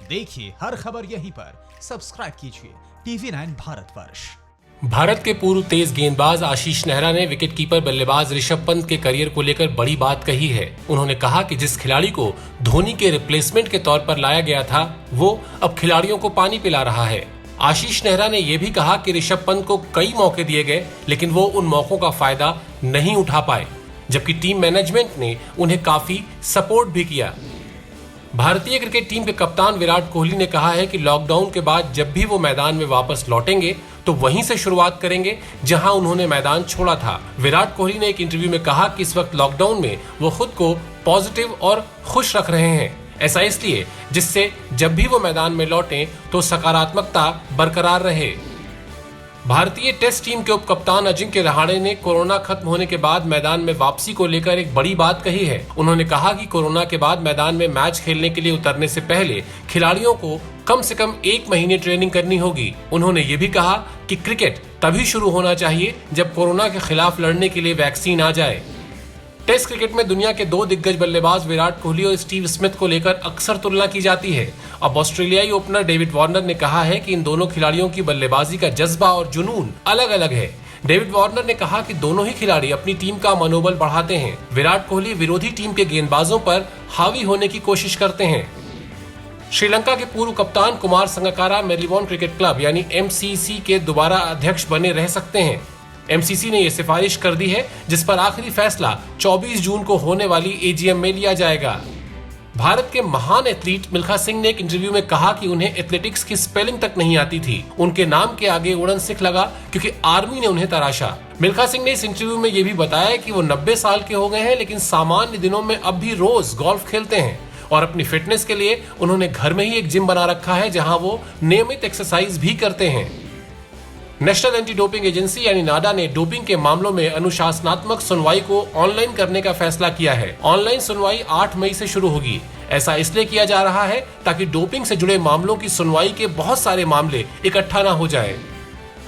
देखिए हर खबर यहीं पर, सब्सक्राइब कीजिए TV9 भारतवर्ष। भारत के पूर्व तेज गेंदबाज आशीष नेहरा ने विकेटकीपर बल्लेबाज ऋषभ पंत के करियर को लेकर बड़ी बात कही है। उन्होंने कहा कि जिस खिलाड़ी को धोनी के रिप्लेसमेंट के तौर पर लाया गया था, वो अब खिलाड़ियों को पानी पिला रहा है। आशीष नेहरा ने यह भी कहा कि ऋषभ पंत को कई मौके दिए गए, लेकिन वो उन मौकों का फायदा नहीं उठा पाए, जबकि टीम मैनेजमेंट ने उन्हें काफी सपोर्ट भी किया। भारतीय क्रिकेट टीम के कप्तान विराट कोहली ने कहा है कि लॉकडाउन के बाद जब भी वो मैदान में वापस लौटेंगे तो वहीं से शुरुआत करेंगे जहां उन्होंने मैदान छोड़ा था। विराट कोहली ने एक इंटरव्यू में कहा कि इस वक्त लॉकडाउन में वो खुद को पॉजिटिव और खुश रख रहे हैं। ऐसा इसलिए जिससे जब भी वो मैदान में लौटें तो सकारात्मकता बरकरार रहे। भारतीय टेस्ट टीम के उप कप्तान अजिंक्य रहाणे ने कोरोना खत्म होने के बाद मैदान में वापसी को लेकर एक बड़ी बात कही है। उन्होंने कहा कि कोरोना के बाद मैदान में मैच खेलने के लिए उतरने से पहले खिलाड़ियों को कम से कम 1 महीने ट्रेनिंग करनी होगी। उन्होंने ये भी कहा कि क्रिकेट तभी शुरू होना चाहिए जब कोरोना के खिलाफ लड़ने के लिए वैक्सीन आ जाए। टेस्ट क्रिकेट में दुनिया के 2 दिग्गज बल्लेबाज विराट कोहली और स्टीव स्मिथ को लेकर अक्सर तुलना की जाती है। अब ऑस्ट्रेलियाई ओपनर डेविड वार्नर ने कहा है कि इन दोनों खिलाड़ियों की बल्लेबाजी का जज्बा और जुनून अलग अलग है। डेविड वार्नर ने कहा कि दोनों ही खिलाड़ी अपनी टीम का मनोबल बढ़ाते हैं। विराट कोहली विरोधी टीम के गेंदबाजों पर हावी होने की कोशिश करते हैं। श्रीलंका के पूर्व कप्तान Kumar Sangakkara Melbourne cricket club यानी MCC के दोबारा अध्यक्ष बने रह सकते हैं। MCC ने यह सिफारिश कर दी है, जिस पर आखिरी फैसला 24 जून को होने वाली AGM में लिया जाएगा। भारत के महान एथलीट मिल्खा सिंह ने एक इंटरव्यू में कहा कि उन्हें एथलेटिक्स की स्पेलिंग तक नहीं आती थी। उनके नाम के आगे उड़न सिख लगा क्योंकि आर्मी ने उन्हें तराशा। मिल्खा सिंह ने इस इंटरव्यू में यह भी बताया कि वो 90 साल के हो गए हैं, लेकिन सामान्य दिनों में अब भी रोज गोल्फ खेलते हैं और अपनी फिटनेस के लिए उन्होंने घर में ही एक जिम बना रखा है, जहां वो नियमित एक्सरसाइज भी करते हैं। नेशनल एंटी डोपिंग एजेंसी यानी नाडा ने डोपिंग के मामलों में अनुशासनात्मक सुनवाई को ऑनलाइन करने का फैसला किया है। ऑनलाइन सुनवाई 8 मई से शुरू होगी। ऐसा इसलिए किया जा रहा है ताकि डोपिंग से जुड़े मामलों की सुनवाई के बहुत सारे मामले इकट्ठा न हो जाएं।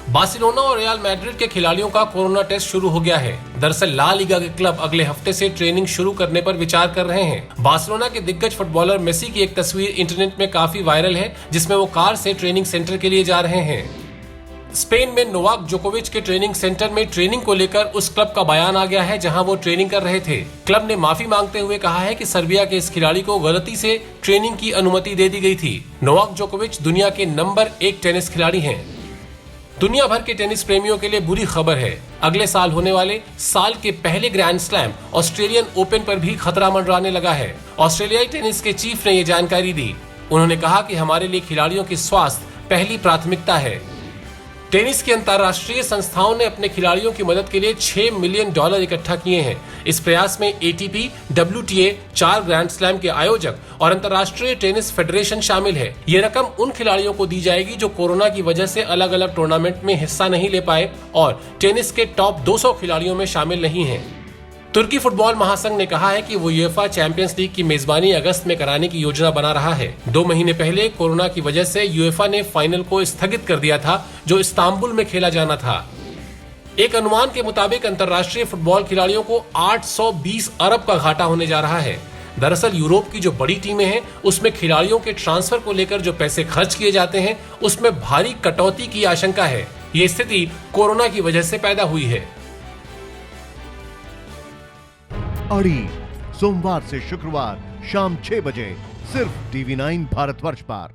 बार्सिलोना और रियल मैड्रिड के खिलाड़ियों का कोरोना टेस्ट शुरू हो गया है। दरअसल ला लीगा के क्लब अगले हफ्ते से ट्रेनिंग शुरू करने पर विचार कर रहे हैं। बार्सिलोना के दिग्गज फुटबॉलर मेसी की एक तस्वीर इंटरनेट में काफी वायरल है, जिसमें वो कार से ट्रेनिंग सेंटर के लिए जा रहे हैं। स्पेन में नोवाक जोकोविच के ट्रेनिंग सेंटर में ट्रेनिंग को लेकर उस क्लब का बयान आ गया है जहां वो ट्रेनिंग कर रहे थे। क्लब ने माफी मांगते हुए कहा है कि सर्बिया के इस खिलाड़ी को गलती से ट्रेनिंग की अनुमति दे दी गई थी। नोवाक जोकोविच दुनिया के नंबर 1 टेनिस खिलाड़ी हैं। दुनिया भर के टेनिस प्रेमियों के लिए बुरी खबर है। अगले साल होने वाले साल के पहले ग्रैंड स्लैम ऑस्ट्रेलियन ओपन पर भी खतरा मंडराने लगा है। ऑस्ट्रेलियाई टेनिस के चीफ ने ये जानकारी दी। उन्होंने कहा कि हमारे लिए खिलाड़ियों की स्वास्थ्य पहली प्राथमिकता है। टेनिस की अंतर्राष्ट्रीय संस्थाओं ने अपने खिलाड़ियों की मदद के लिए $6 मिलियन इकट्ठा किए हैं। इस प्रयास में ATP, WTA, 4 ग्रैंड स्लैम के आयोजक और अंतर्राष्ट्रीय टेनिस फेडरेशन शामिल है। ये रकम उन खिलाड़ियों को दी जाएगी जो कोरोना की वजह से अलग अलग टूर्नामेंट में हिस्सा नहीं ले पाए और टेनिस के टॉप 200 खिलाड़ियों में शामिल नहीं हैं। तुर्की फुटबॉल महासंघ ने कहा है कि वो यूएफा चैंपियंस लीग की मेजबानी अगस्त में कराने की योजना बना रहा है। 2 महीने पहले कोरोना की वजह से यूएफा ने फाइनल को स्थगित कर दिया था, जो इस्तांबुल में खेला जाना था। एक अनुमान के मुताबिक अंतर्राष्ट्रीय फुटबॉल खिलाड़ियों को 820 अरब का घाटा होने जा रहा है। दरअसल यूरोप की जो बड़ी टीमें हैं, उसमें खिलाड़ियों के ट्रांसफर को लेकर जो पैसे खर्च किए जाते हैं, उसमें भारी कटौती की आशंका है। ये स्थिति कोरोना की वजह से पैदा हुई है। अड़ी सोमवार से शुक्रवार शाम 6 बजे सिर्फ TV9 भारतवर्ष पर।